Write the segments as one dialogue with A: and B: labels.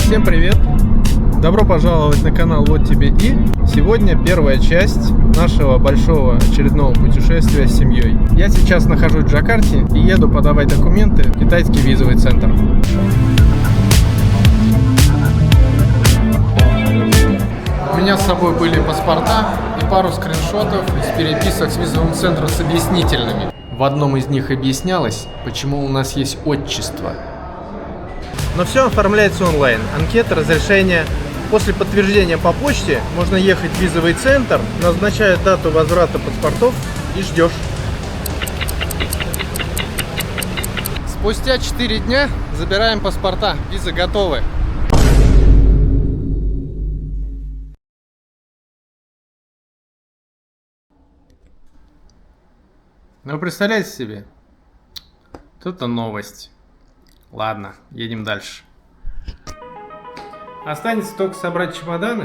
A: Всем привет! Добро пожаловать на канал Вот Тебе И. Сегодня первая часть нашего большого очередного путешествия с семьей. Я сейчас нахожусь в Джакарте и еду подавать документы в китайский визовый центр. У меня с собой были паспорта и пару скриншотов из переписок с визовым центром с объяснительными. В одном из них объяснялось, почему у нас есть отчество. Но все оформляется онлайн. Анкета, разрешение. После подтверждения по почте можно ехать в визовый центр, назначают дату возврата паспортов и ждешь. Спустя 4 дня забираем паспорта. Визы готовы. Ну, представляете себе? Тут-то новость. Ладно, едем дальше. Останется только собрать чемоданы,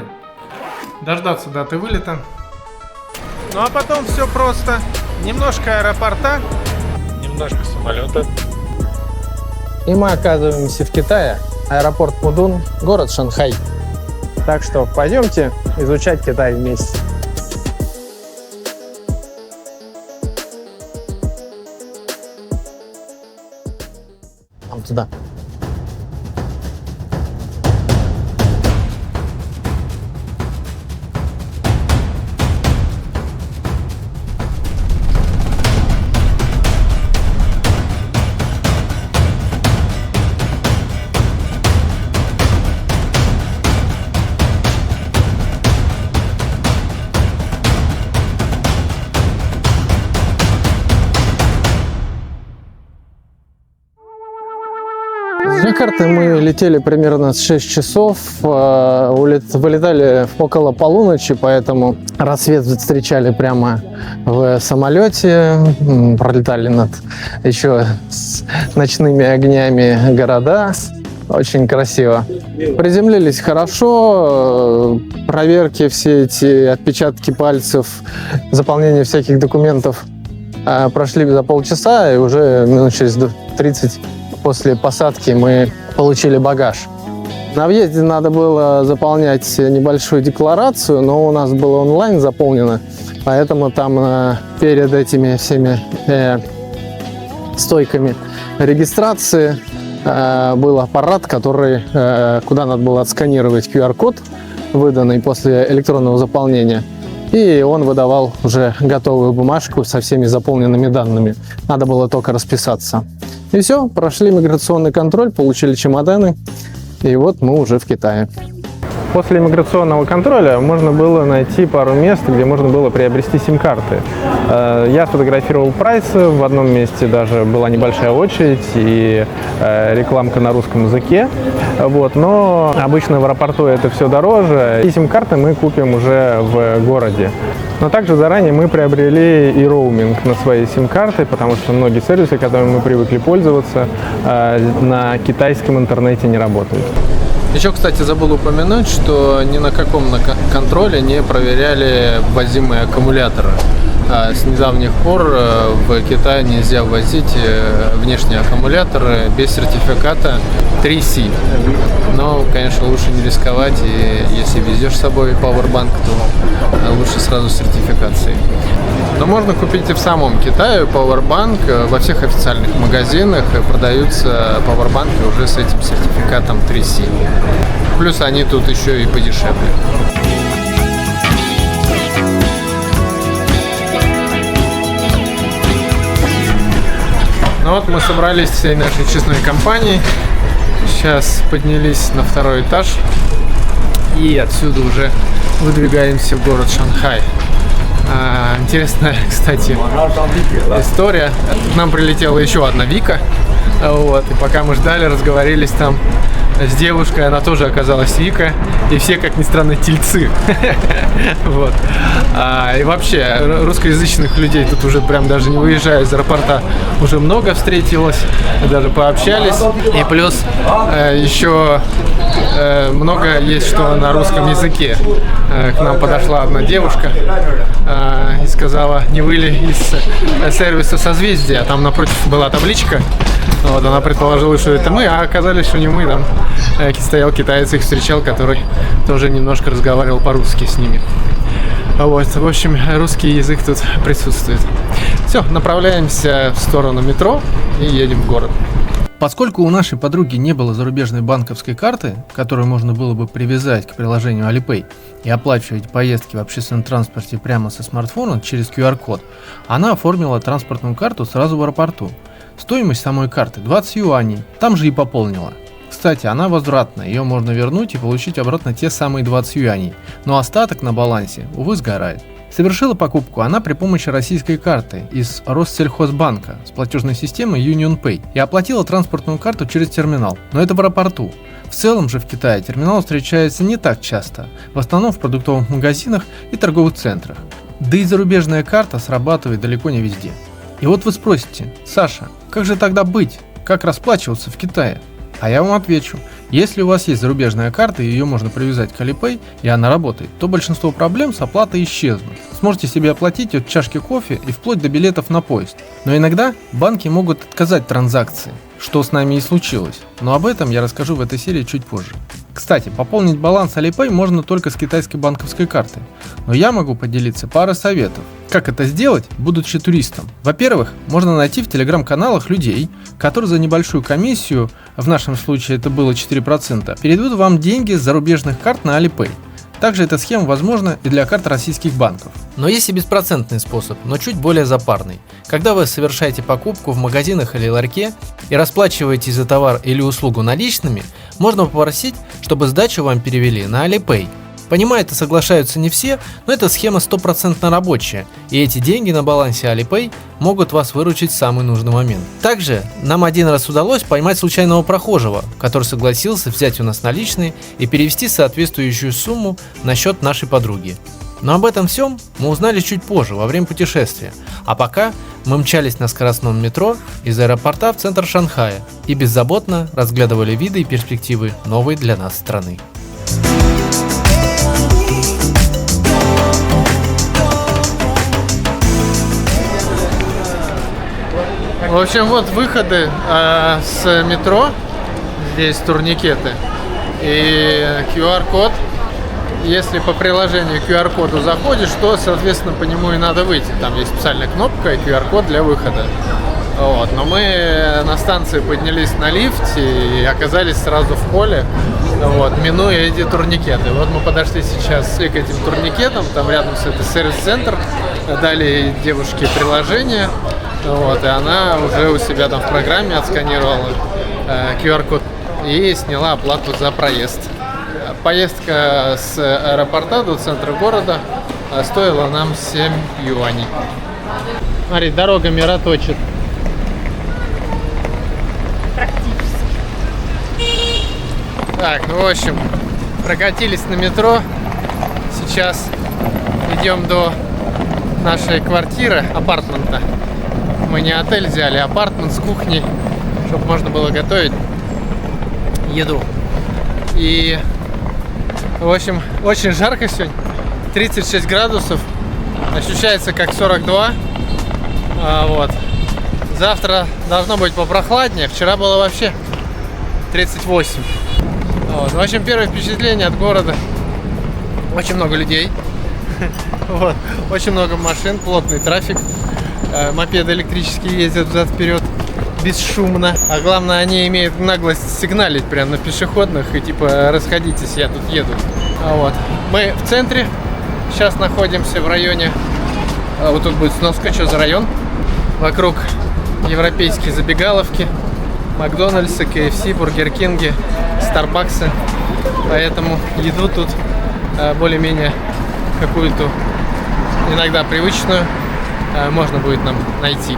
A: дождаться даты вылета. Ну а потом все просто. Немножко аэропорта, немножко самолета.
B: И мы оказываемся в Китае. Аэропорт Пудун, город Шанхай. Так что пойдемте изучать Китай вместе. Там туда. С Джакарты мы летели примерно 6 часов, вылетали около полуночи, поэтому рассвет встречали прямо в самолете, пролетали над еще с ночными огнями города, очень красиво. Приземлились хорошо, проверки, все эти отпечатки пальцев, заполнение всяких документов прошли за полчаса, и уже минут через 30 после посадки мы получили багаж. На въезде надо было заполнять небольшую декларацию, но у нас было онлайн заполнено, поэтому там перед этими всеми стойками регистрации был аппарат, куда надо было отсканировать QR-код, выданный после электронного заполнения. И он выдавал уже готовую бумажку со всеми заполненными данными. Надо было только расписаться. И все, прошли миграционный контроль, получили чемоданы, и вот мы уже в Китае. После миграционного контроля можно было найти пару мест, где можно было приобрести сим-карты. Я сфотографировал прайсы, в одном месте даже была небольшая очередь и рекламка на русском языке. Вот. Но обычно в аэропорту это все дороже, и сим-карты мы купим уже в городе. Но также заранее мы приобрели и роуминг на свои сим-карты, потому что многие сервисы, которыми мы привыкли пользоваться, на китайском интернете не работают. Еще, кстати, забыл упомянуть, что ни на каком контроле не проверяли ввозимые аккумуляторы. С недавних пор в Китае нельзя ввозить внешние аккумуляторы без сертификата 3C. Но, конечно, лучше не рисковать, и если везешь с собой пауэрбанк, то лучше сразу с сертификацией. Но можно купить и в самом Китае пауэрбанк. Во всех официальных магазинах продаются пауэрбанки уже с этим сертификатом 3C. Плюс они тут еще и подешевле. Ну вот мы собрались всей нашей честной компанией. Сейчас поднялись на 2-й этаж. И отсюда уже выдвигаемся в город Шанхай. Интересная, кстати, история. К нам прилетела еще одна Вика. Вот, и пока мы ждали, разговорились там с девушкой, она тоже оказалась Вика. И все, как ни странно, тельцы. Вот. И вообще, русскоязычных людей тут уже прям даже не выезжая из аэропорта уже много встретилось, даже пообщались. И плюс еще много есть что на русском языке. К нам подошла одна девушка и сказала, не вы ли из сервиса «Созвездия». Там напротив была табличка,
A: Вот, она предположила, что это мы, а оказались, что не мы. Там стоял китаец, их встречал, который тоже немножко разговаривал по-русски с ними. Вот, в общем, русский язык тут присутствует. Все, направляемся в сторону метро и едем в город. Поскольку у нашей подруги не было зарубежной банковской карты, которую можно было бы привязать к приложению Alipay и оплачивать поездки в общественном транспорте прямо со смартфона через QR-код, она оформила транспортную карту сразу в аэропорту. Стоимость самой карты 20 юаней, там же и пополнила. Кстати, она возвратная, ее можно вернуть и получить обратно те самые 20 юаней, но остаток на балансе, увы, сгорает. Совершила покупку она при помощи российской карты из Россельхозбанка с платежной системой UnionPay и оплатила транспортную карту через терминал, но это в аэропорту. В целом же в Китае терминал встречается не так часто, в основном в продуктовых магазинах и торговых центрах. Да и зарубежная карта срабатывает далеко не везде. И вот вы спросите: Саша, как же тогда быть? Как расплачиваться в Китае? А я вам отвечу: если у вас есть зарубежная карта и ее можно привязать к Alipay, и она работает, то большинство проблем с оплатой исчезнут. Сможете себе оплатить от чашки кофе и вплоть до билетов на поезд. Но иногда банки могут отказать транзакции, что с нами и случилось. Но об этом я расскажу в этой серии чуть позже. Кстати, пополнить баланс Alipay можно только с китайской банковской карты. Но я могу поделиться парой советов, как это сделать, будучи туристом. Во-первых, можно найти в телеграм-каналах людей, которые за небольшую комиссию, в нашем случае это было 4%, переведут вам деньги с зарубежных карт на Alipay. Также эта схема возможна и для карт российских банков. Но есть и беспроцентный способ, но чуть более запарный. Когда вы совершаете покупку в магазинах или ларьке и расплачиваетесь за товар или услугу наличными, можно попросить, чтобы сдачу вам перевели на Alipay. Понимаю, это соглашаются не все, но эта схема 100% рабочая, и эти деньги на балансе Alipay могут вас выручить в самый нужный момент. Также нам один раз удалось поймать случайного прохожего, который согласился взять у нас наличные и перевести соответствующую сумму на счет нашей подруги. Но об этом всем мы узнали чуть позже, во время путешествия. А пока мы мчались на скоростном метро из аэропорта в центр Шанхая и беззаботно разглядывали виды и перспективы новой для нас страны. В общем, вот выходы с метро. Здесь турникеты и QR-код. Если по приложению QR-коду заходишь, то, соответственно, по нему и надо выйти. Там есть специальная кнопка и QR-код для выхода. Вот. Но мы на станции поднялись на лифте и оказались сразу в холле, вот, минуя эти турникеты. Вот мы подошли сейчас к этим турникетам, там рядом с этой сервис-центр, дали девушке приложение, вот, и она уже у себя там в программе отсканировала QR-код и сняла оплату за проезд. Поездка с аэропорта до центра города стоила нам 7 юаней. Смотри, дорога мироточит. Так, ну в общем, прокатились на метро. Сейчас идем до нашей квартиры, апартмента. Мы не отель взяли, а апартмент с кухней, чтобы можно было готовить еду. И, в общем, очень жарко сегодня. 36 градусов. Ощущается как 42. Вот. Завтра должно быть попрохладнее. Вчера было вообще 38. Вот. В общем, первое впечатление от города. Очень много людей. Вот. Очень много машин, плотный трафик. Мопеды электрические ездят взад-вперед бесшумно. А главное, они имеют наглость сигналить прямо на пешеходных и типа расходитесь, я тут еду. Вот. Мы в центре. Сейчас находимся в районе. Вот тут будет сноска, что за район. Вокруг европейские забегаловки, Макдональдсы, КФС, Бургер Кинги, Старбаксы. Поэтому еду тут более-менее какую-то иногда привычную можно будет нам найти.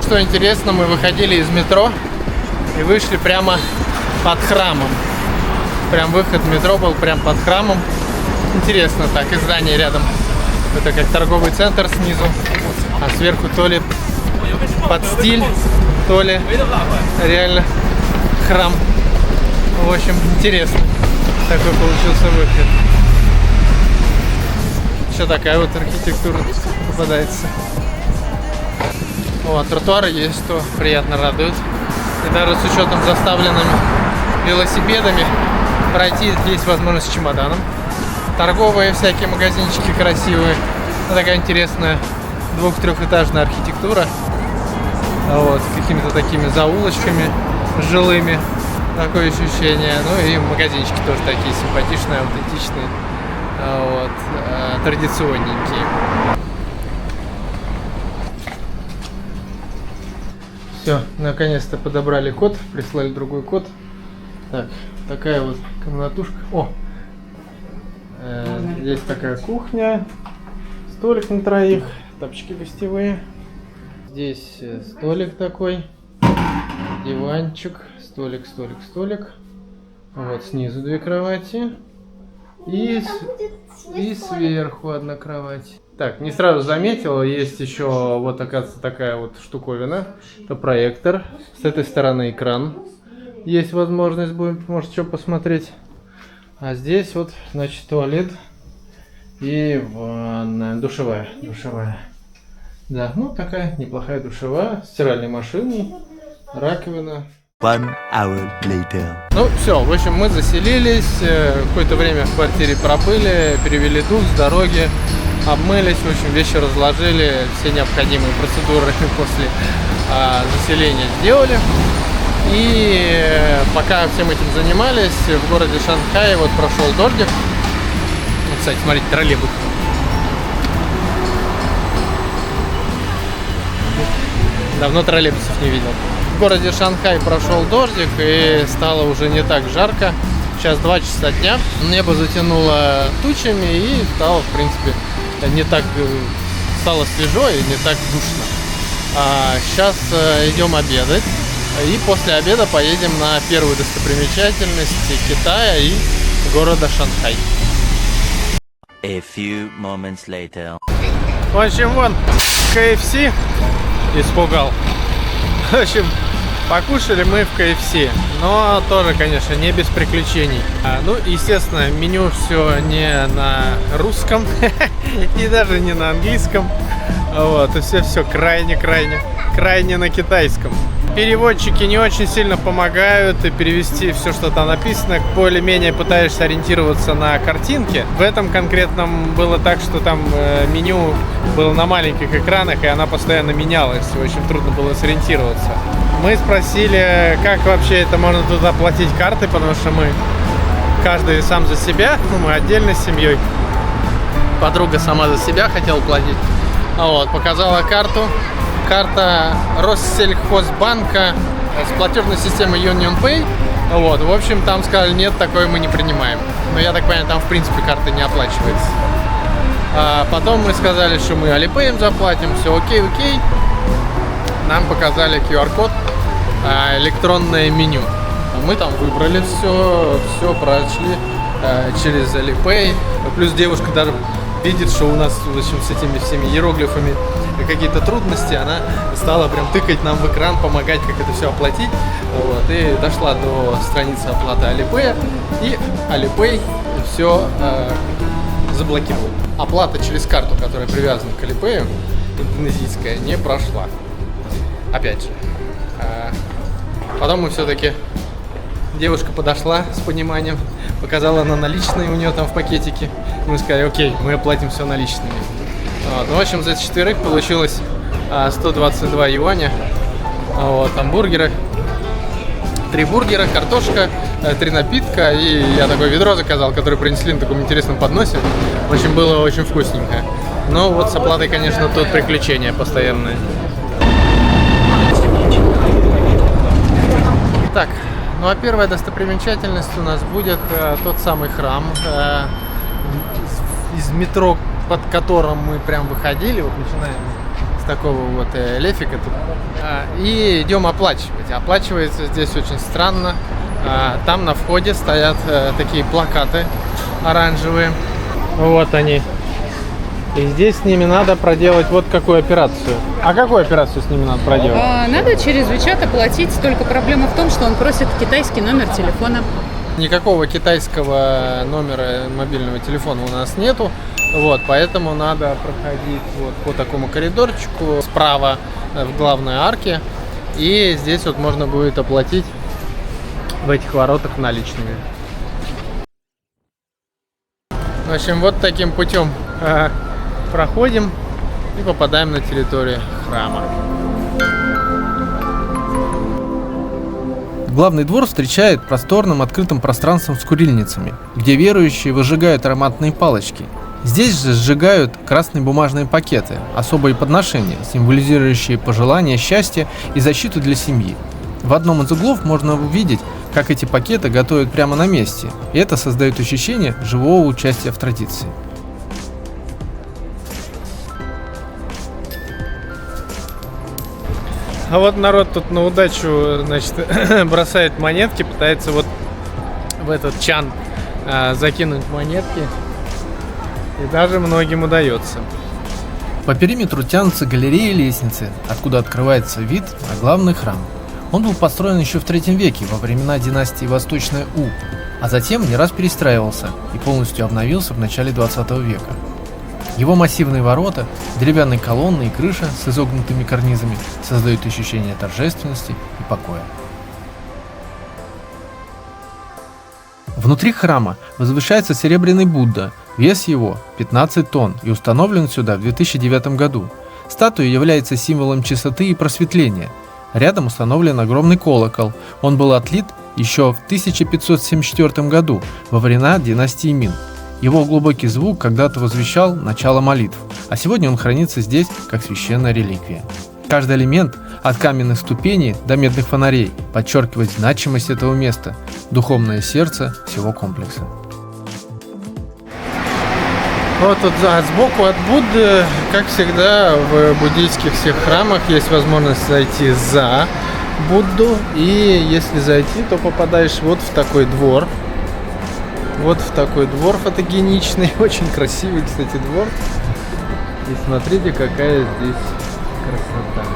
A: Что интересно, мы выходили из метро и вышли прямо под храмом. Прям выход в метро был прям под храмом. Интересно так, и здание рядом. Это как торговый центр снизу, а сверху то ли под стиль, то ли реально храм. В общем, интересно. Такой получился выход. Еще такая вот архитектура попадается. Вот, тротуары есть, что приятно радует. И даже с учетом заставленными велосипедами пройти есть возможность с чемоданом. Торговые всякие магазинчики красивые. Такая интересная двух-трехэтажная архитектура. Вот, с какими-то такими заулочками жилыми. Такое ощущение. Ну и магазинчики тоже такие симпатичные, аутентичные. Вот, традиционненькие. Все, наконец-то подобрали код, прислали другой код. Так, такая вот комнатушка. О! Здесь такая кухня, столик на троих, тапочки гостевые. Здесь столик такой, диванчик, столик, столик, столик. Вот снизу две кровати. И сверху одна кровать. Так, не сразу заметил, есть еще вот, оказывается, такая вот штуковина. Это проектор. С этой стороны экран. Есть возможность будет, может, что посмотреть. А здесь вот, значит, туалет и ванная, душевая. Да, ну такая неплохая душевая, стиральной машиной, раковина.
C: 1 hour later.
A: Ну все, в общем, мы заселились, какое-то время в квартире пробыли, перевели дух с дороги, обмылись, в общем, вещи разложили, все необходимые процедуры после заселения сделали. И пока всем этим занимались, в городе Шанхае вот прошел дождик. Вот, кстати, смотрите, троллейбус. Давно троллейбусов не видел. В городе Шанхай прошел дождик и стало уже не так жарко. Сейчас 2 часа дня. Небо затянуло тучами и стало, в принципе, не так стало свежо и не так душно. Сейчас идем обедать. И после обеда поедем на первую достопримечательность Китая и города Шанхай.
C: A few moments later.
A: В общем, вон KFC испугал. В общем, покушали мы в KFC, но тоже, конечно, не без приключений. Ну, естественно, меню все не на русском и даже не на английском. Вот, и все крайне на китайском. Переводчики не очень сильно помогают и перевести все, что там написано. Более-менее пытаешься ориентироваться на картинке. В этом конкретном было так, что там меню было на маленьких экранах, и она постоянно менялась. Очень трудно было сориентироваться. Мы спросили, как вообще это можно тут оплатить картой, потому что мы каждый сам за себя, ну, мы отдельно с семьей. Подруга сама за себя хотела платить. Вот, показала карту. Карта Россельхозбанка с платежной системой UnionPay. Вот, в общем, там сказали, нет, такое мы не принимаем. Но я так понимаю, там в принципе карта не оплачивается. Потом мы сказали, что мы Alipay заплатим, все окей. Нам показали QR-код, электронное меню. Мы там выбрали все прошли через Alipay. Плюс девушка даже видит, что у нас, в общем, с этими всеми иероглифами какие-то трудности, она стала прям тыкать нам в экран, помогать, как это все оплатить. Вот, и дошла до страницы оплаты Alipay, и Alipay все заблокировал. Оплата через карту, которая привязана к Alipay, индонезийская, не прошла. Опять же. Потом мы все-таки... Девушка подошла с пониманием, показала на наличные у нее там в пакетике. Мы сказали, окей, мы оплатим все наличными. Вот. Ну, в общем, за 4 получилось 122 юаня. Вот, там бургеры. 3 бургера, картошка, 3 напитка. И я такое ведро заказал, которое принесли на таком интересном подносе. В общем, было очень вкусненько. Но вот с оплатой, конечно, тут приключения постоянные. Так. Ну а первая достопримечательность у нас будет тот самый храм из метро, под которым мы прям выходили. Вот начинаем с такого вот лефика тут. И идем оплачивать. Оплачивается здесь очень странно. Там на входе стоят такие плакаты оранжевые. Вот они. И здесь с ними надо проделать вот какую операцию. А какую операцию с ними надо проделать?
D: Надо через WeChat оплатить, только проблема в том, что он просит китайский номер телефона.
A: Никакого китайского номера мобильного телефона у нас нету, вот, поэтому надо проходить вот по такому коридорчику справа в главной арке. И здесь вот можно будет оплатить в этих воротах наличными. В общем, вот таким путем проходим и попадаем на территорию храма. Главный двор встречает просторным открытым пространством с курильницами, где верующие выжигают ароматные палочки. Здесь же сжигают красные бумажные пакеты, особые подношения, символизирующие пожелания счастья и защиту для семьи. В одном из углов можно увидеть, как эти пакеты готовят прямо на месте, и это создает ощущение живого участия в традиции. А вот народ тут на удачу, значит, бросает монетки, пытается вот в этот чан закинуть монетки, и даже многим удается. По периметру тянутся галереи и лестницы, откуда открывается вид на главный храм. Он был построен еще в III веке, во времена династии Восточная У, а затем не раз перестраивался и полностью обновился в начале 20 века. Его массивные ворота, деревянные колонны и крыша с изогнутыми карнизами создают ощущение торжественности и покоя. Внутри храма возвышается серебряный Будда, вес его 15 тонн и установлен сюда в 2009 году. Статуя является символом чистоты и просветления. Рядом установлен огромный колокол. Он был отлит еще в 1574 году, во времена династии Мин. Его глубокий звук когда-то возвещал начало молитв, а сегодня он хранится здесь как священная реликвия. Каждый элемент, от каменных ступеней до медных фонарей, подчеркивает значимость этого места, духовное сердце всего комплекса. Вот тут сбоку от Будды, как всегда, в буддийских всех храмах есть возможность зайти за Будду, и если зайти, то попадаешь вот в такой двор. Вот в такой двор фотогеничный, очень красивый, кстати, двор. И смотрите, какая здесь красота.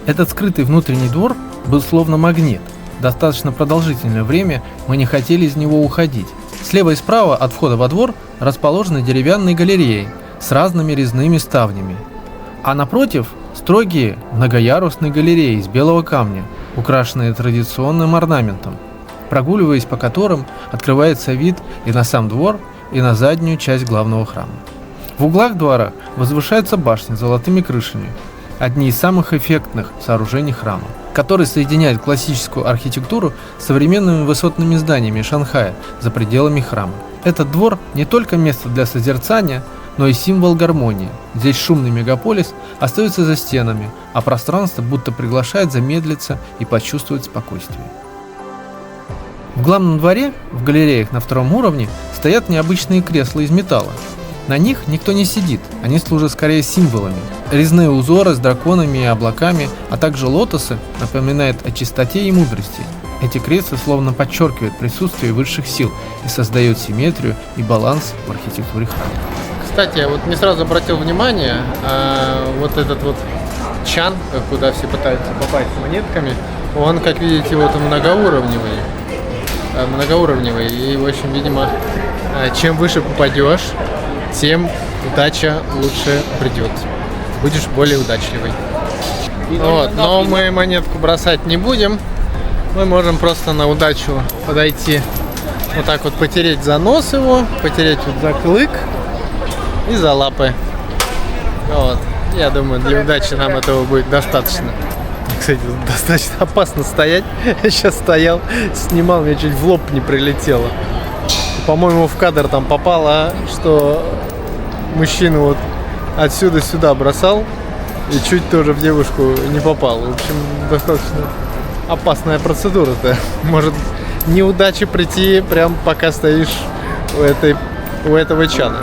A: Этот скрытый внутренний двор был словно магнит. Достаточно продолжительное время мы не хотели из него уходить. Слева и справа от входа во двор расположены деревянные галереи с разными резными ставнями. А напротив строгие многоярусные галереи из белого камня, украшенные традиционным орнаментом, прогуливаясь по которым открывается вид и на сам двор, и на заднюю часть главного храма. В углах двора возвышаются башни с золотыми крышами, одни из самых эффектных сооружений храма, который соединяет классическую архитектуру с современными высотными зданиями Шанхая за пределами храма. Этот двор не только место для созерцания, но и символ гармонии. Здесь шумный мегаполис остается за стенами, а пространство будто приглашает замедлиться и почувствовать спокойствие. В главном дворе, в галереях на втором уровне, стоят необычные кресла из металла. На них никто не сидит, они служат скорее символами. Резные узоры с драконами и облаками, а также лотосы напоминают о чистоте и мудрости. Эти кресла словно подчеркивают присутствие высших сил и создают симметрию и баланс в архитектуре храма. Кстати, я вот не сразу обратил внимание, вот этот вот чан, куда все пытаются попасть с монетками, он, как видите, вот многоуровневый. И, в общем, видимо, чем выше попадешь, тем удача лучше придет. Будешь более удачливый. Вот, но мы монетку бросать не будем. Мы можем просто на удачу подойти, вот так вот потереть за нос его, потереть вот за клык и за лапы. Вот. Я думаю, для удачи нам этого будет достаточно. Кстати, достаточно опасно стоять. Я сейчас стоял, снимал, мне чуть в лоб не прилетело. По-моему, в кадр там попало, что мужчина вот отсюда сюда бросал и чуть тоже в девушку не попал. В общем, достаточно опасная процедура-то. Может неудача прийти прям пока стоишь у этого чана.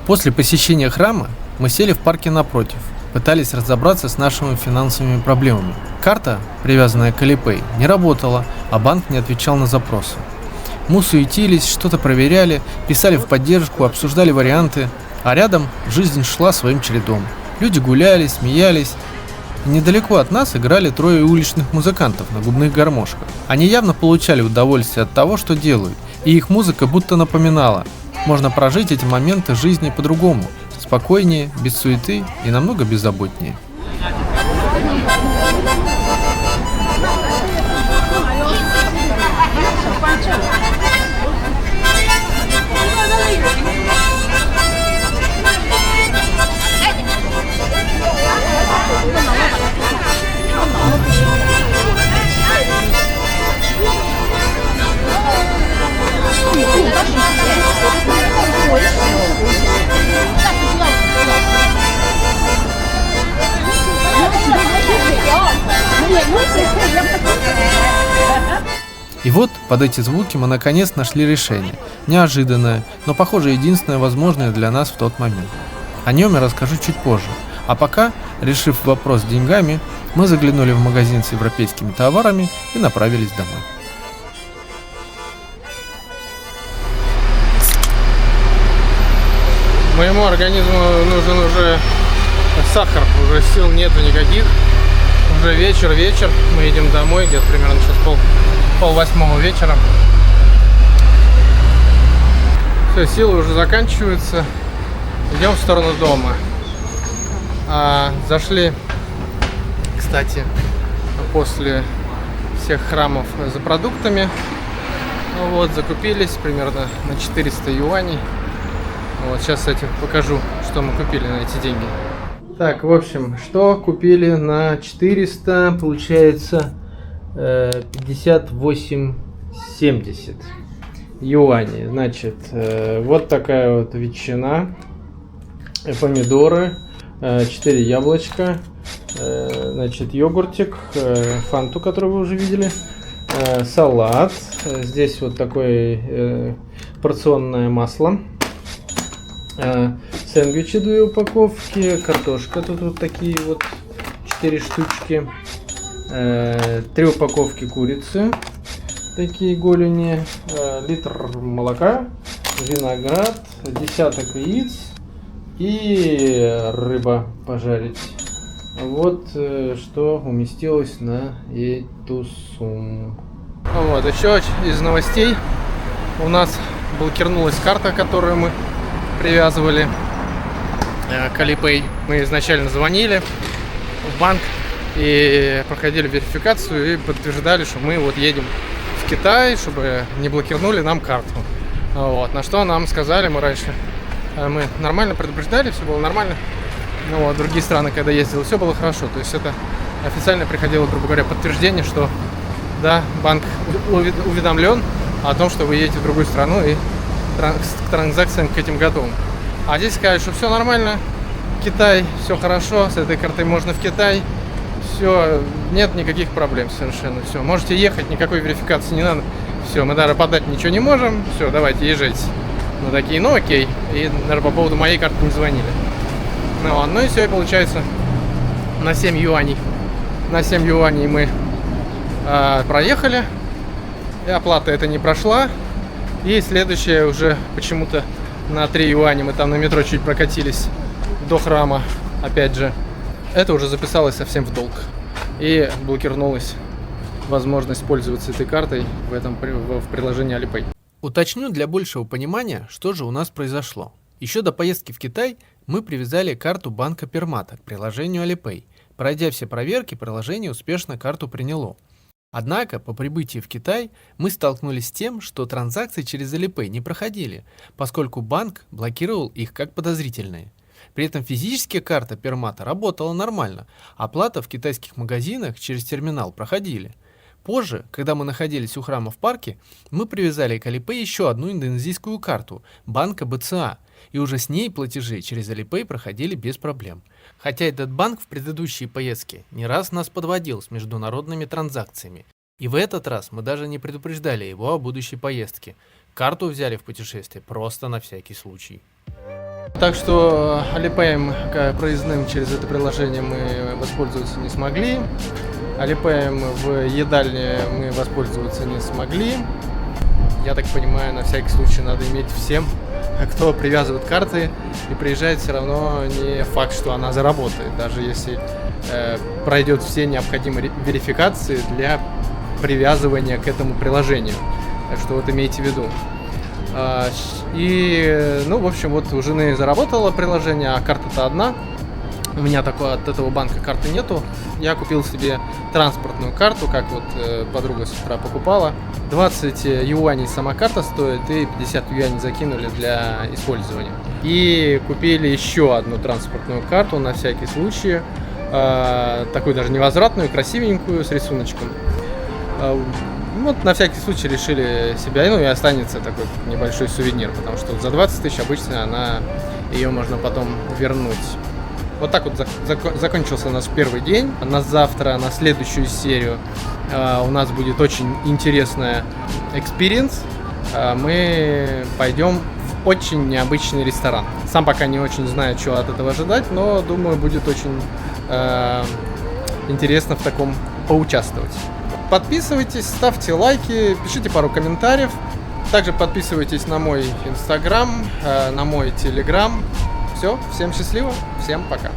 A: После посещения храма мы сели в парке напротив, пытались разобраться с нашими финансовыми проблемами. Карта, привязанная к Alipay, не работала, а банк не отвечал на запросы. Мы суетились, что-то проверяли, писали в поддержку, обсуждали варианты, а рядом жизнь шла своим чередом. Люди гуляли, смеялись, И недалеко от нас играли трое уличных музыкантов на губных гармошках. Они явно получали удовольствие от того, что делают, и их музыка будто напоминала: можно прожить эти моменты жизни по-другому, спокойнее, без суеты и намного беззаботнее. И вот под эти звуки мы наконец нашли решение. Неожиданное, но, похоже, единственное возможное для нас в тот момент. О нем я расскажу чуть позже. А пока, решив вопрос с деньгами, мы заглянули в магазин с европейскими товарами и направились домой.
B: Моему организму нужен уже сахар, уже сил нету никаких. Уже вечер, мы едем домой, где-то примерно сейчас пол-восьмого вечера. Все, силы уже заканчиваются. Идем в сторону дома. Зашли, кстати, после всех храмов за продуктами. Вот, закупились примерно на 400 юаней. Вот, сейчас, кстати, покажу, что мы купили на эти деньги. Так, в общем, что купили на 400, получается 58,70 юаней. Значит, вот такая вот ветчина, помидоры, 4 яблочка, значит, йогуртик, фанту, которую вы уже видели, салат, здесь вот такое порционное масло, сэндвичи 2 упаковки, картошка, тут вот такие вот 4 штучки, 3 упаковки курицы, такие голени, литр молока, виноград, десяток яиц и рыба пожарить. Вот что уместилось на эту сумму. Вот, еще из новостей. У нас блокировалась карта, которую мы привязывали к Alipay. Мы изначально звонили в банк и проходили верификацию и подтверждали, что мы вот едем в Китай, чтобы не блокировали нам карту. Вот. На что нам сказали, мы нормально предупреждали, все было нормально. Ну, вот, другие страны, когда ездил, все было хорошо. То есть это официально приходило, грубо говоря, подтверждение, что да, банк уведомлен о том, что вы едете в другую страну и к транзакциям к этим готовым. А здесь сказали, что все нормально, Китай, все хорошо, с этой картой можно в Китай, все, нет никаких проблем совершенно, все, можете ехать, никакой верификации не надо, все, мы даже подать ничего не можем, все, давайте езжайте. Мы такие, ну окей, и даже по поводу моей карты не звонили. Ну и все, и получается на 7 юаней. На 7 юаней мы проехали, и оплата это не прошла. И следующее уже почему-то на 3 юаня мы там на метро чуть прокатились до храма, опять же. Это уже записалось совсем в долг. И блокировалась возможность пользоваться этой картой в приложении Alipay.
A: Уточню для большего понимания, что же у нас произошло. Еще до поездки в Китай мы привязали карту банка Пермата к приложению Alipay. Пройдя все проверки, приложение успешно карту приняло. Однако, по прибытии в Китай мы столкнулись с тем, что транзакции через Alipay не проходили, поскольку банк блокировал их как подозрительные. При этом физическая карта Пермата работала нормально, оплата в китайских магазинах через терминал проходили. Позже, когда мы находились у храма в парке, мы привязали к Alipay еще одну индонезийскую карту банка БЦА, и уже с ней платежи через Alipay проходили без проблем. Хотя этот банк в предыдущие поездки не раз нас подводил с международными транзакциями, и в этот раз мы даже не предупреждали его о будущей поездке. Карту взяли в путешествие просто на всякий случай.
B: Так что Alipay проездным через это приложение мы воспользоваться не смогли. Alipay в едальне мы воспользоваться не смогли. Я так понимаю, на всякий случай надо иметь всем, кто привязывает карты и приезжает, все равно не факт, что она заработает. Даже если
A: пройдет все необходимые верификации для привязывания к этому приложению. Так что вот имейте в виду. И, ну, в общем, вот у жены заработало приложение, а карта-то одна. У меня такой от этого банка карты нету. Я купил себе транспортную карту, как вот подруга с утра покупала. 20 юаней сама карта стоит, и 50 юаней закинули для использования. И купили еще одну транспортную карту на всякий случай. Такую даже невозвратную, красивенькую, с рисуночком. Вот на всякий случай решили себя, ну и останется такой небольшой сувенир, потому что за 20 тысяч обычно ее можно потом вернуть. Вот так вот закончился наш первый день. На завтра, на следующую серию у нас будет очень интересная экспириенс. Мы пойдем в очень необычный ресторан. Сам пока не очень знаю, что от этого ожидать, но думаю, будет очень интересно в таком поучаствовать. Подписывайтесь, ставьте лайки, пишите пару комментариев. Также подписывайтесь на мой Инстаграм, на мой Телеграм. Все, всем счастливо, всем пока.